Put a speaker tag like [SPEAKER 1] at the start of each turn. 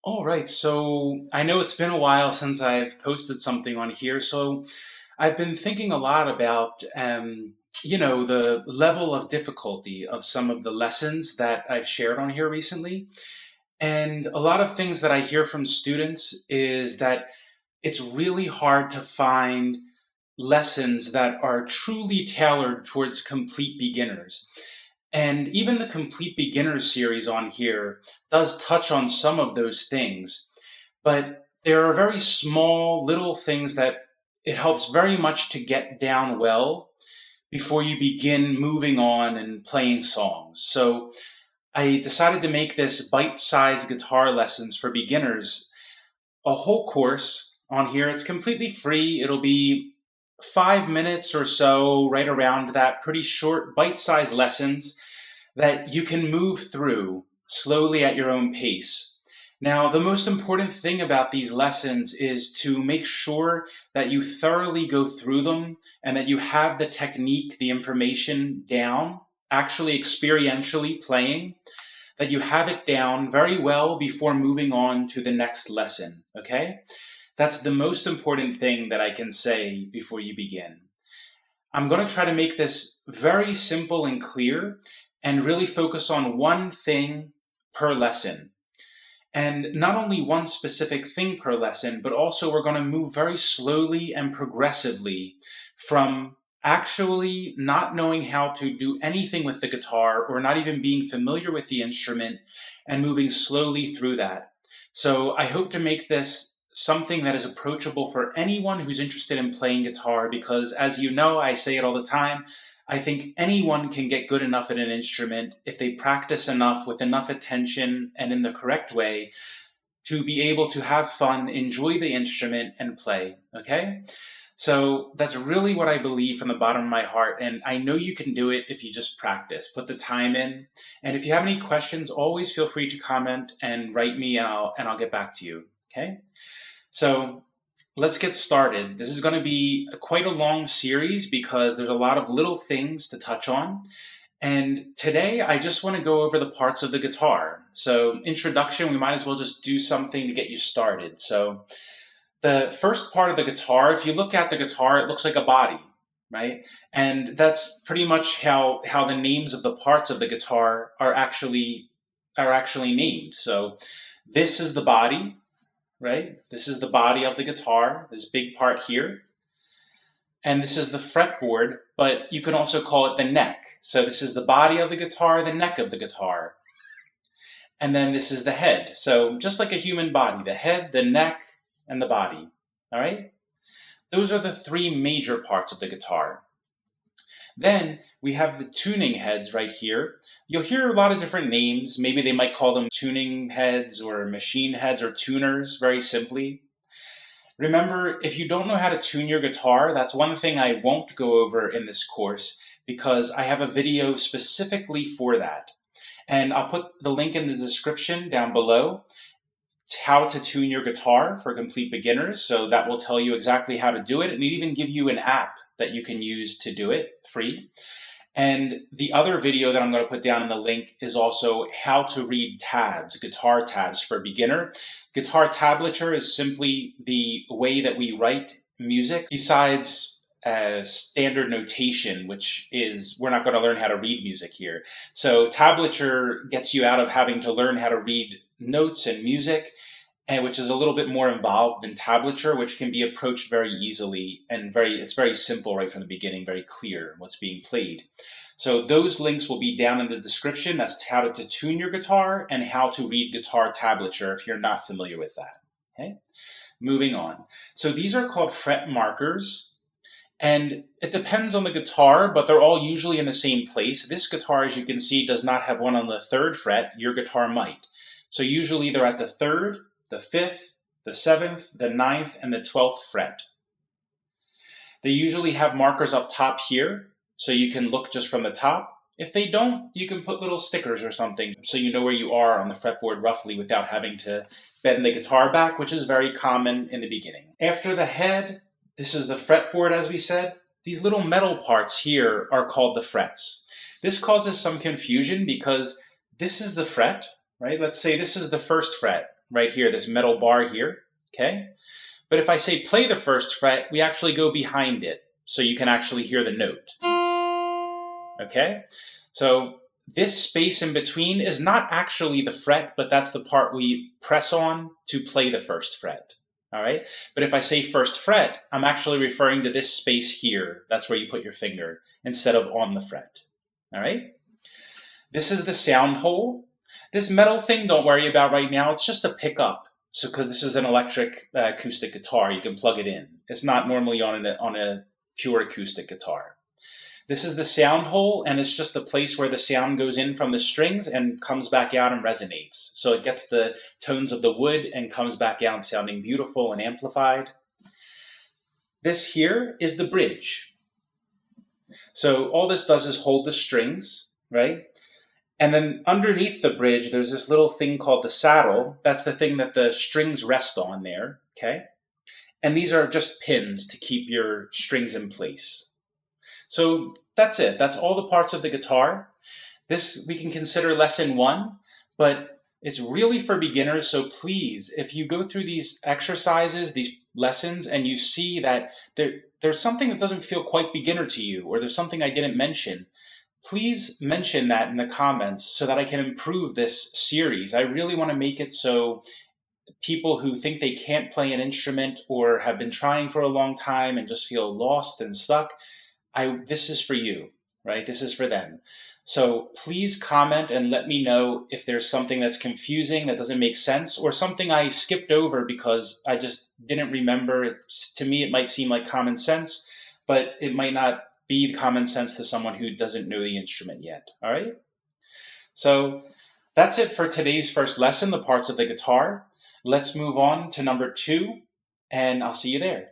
[SPEAKER 1] All right, so I know it's been a while since I've posted something on here, so I've been thinking a lot about, the level of difficulty of some of the lessons that I've shared on here recently. And a lot of things that I hear from students is that it's really hard to find lessons that are truly tailored towards complete beginners. And even the Complete Beginners series on here does touch on some of those things, but there are very small little things that it helps very much to get down well before you begin moving on and playing songs. So I decided to make this bite-sized guitar lessons for beginners a whole course on here. It's completely free. It'll be 5 minutes or so, right around that, pretty short bite-sized lessons that you can move through slowly at your own pace. Now, the most important thing about these lessons is to make sure that you thoroughly go through them and that you have the technique, the information down, actually experientially playing, that you have it down very well before moving on to the next lesson, okay? That's the most important thing that I can say before you begin. I'm going to try to make this very simple and clear and really focus on one thing per lesson. And not only one specific thing per lesson, but also we're going to move very slowly and progressively from actually not knowing how to do anything with the guitar or not even being familiar with the instrument and moving slowly through that. So I hope to make this something that is approachable for anyone who's interested in playing guitar because, as you know, I say it all the time, I think anyone can get good enough at an instrument if they practice enough with enough attention and in the correct way to be able to have fun, enjoy the instrument, and play. Okay? So that's really what I believe from the bottom of my heart. And I know you can do it if you just practice, put the time in. And if you have any questions, always feel free to comment and write me and I'll get back to you. Okay? So let's get started. This is going to be quite a long series because there's a lot of little things to touch on. And today I just want to go over the parts of the guitar. So introduction, we might as well just do something to get you started. So the first part of the guitar, if you look at the guitar, it looks like a body, right? And that's pretty much how the names of the parts of the guitar are actually named. So this is the body, right? This is the body of the guitar, this big part here. And this is the fretboard, but you can also call it the neck. So this is the body of the guitar, the neck of the guitar. And then this is the head. So just like a human body, the head, the neck, and the body. All right? Those are the three major parts of the guitar. Then we have the tuning heads right here. You'll hear a lot of different names. Maybe they might call them tuning heads or machine heads or tuners, very simply. Remember, if you don't know how to tune your guitar, that's one thing I won't go over in this course because I have a video specifically for that. And I'll put the link in the description down below how to tune your guitar for complete beginners. So that will tell you exactly how to do it. And it even give you an app that you can use to do it free. And the other video that I'm going to put down in the link is also how to read tabs, guitar tabs for beginner. Guitar tablature is simply the way that we write music besides standard notation, which is, we're not going to learn how to read music here. So tablature gets you out of having to learn how to read notes and music, and which is a little bit more involved than tablature, which can be approached very easily and it's very simple right from the beginning, very clear what's being played. So those links will be down in the description. That's how to tune your guitar and how to read guitar tablature if you're not familiar with that. Okay, moving on. So these are called fret markers. And it depends on the guitar, but they're all usually in the same place. This guitar, as you can see, does not have one on the third fret. Your guitar might. So usually they're at the third, the fifth, the seventh, the ninth, and the 12th fret. They usually have markers up top here, so you can look just from the top. If they don't, you can put little stickers or something so you know where you are on the fretboard roughly without having to bend the guitar back, which is very common in the beginning. After the head, this is the fretboard, as we said. These little metal parts here are called the frets. This causes some confusion because this is the fret, right? Let's say this is the first fret. right here, this metal bar here, okay? But if I say play the first fret, we actually go behind it, so you can actually hear the note, okay? So this space in between is not actually the fret, but that's the part we press on to play the first fret, all right? But if I say first fret, I'm actually referring to this space here. That's where you put your finger instead of on the fret, all right? This is the sound hole. This metal thing, don't worry about right now. It's just a pickup. So, because this is an electric acoustic guitar, you can plug it in. It's not normally on a pure acoustic guitar. This is the sound hole, and it's just the place where the sound goes in from the strings and comes back out and resonates. So it gets the tones of the wood and comes back out sounding beautiful and amplified. This here is the bridge. So all this does is hold the strings, right? And then underneath the bridge, there's this little thing called the saddle. That's the thing that the strings rest on there, okay? And these are just pins to keep your strings in place. So that's it. That's all the parts of the guitar. This we can consider lesson 1, but it's really for beginners. So please, if you go through these exercises, these lessons, and you see that there's something that doesn't feel quite beginner to you, or there's something I didn't mention, please mention that in the comments so that I can improve this series. I really want to make it so people who think they can't play an instrument or have been trying for a long time and just feel lost and stuck, this is for you, right? This is for them. So please comment and let me know if there's something that's confusing, that doesn't make sense, or something I skipped over because I just didn't remember. To me, it might seem like common sense, but it might not be common sense to someone who doesn't know the instrument yet, all right? So that's it for today's first lesson, the parts of the guitar. Let's move on to number 2, and I'll see you there.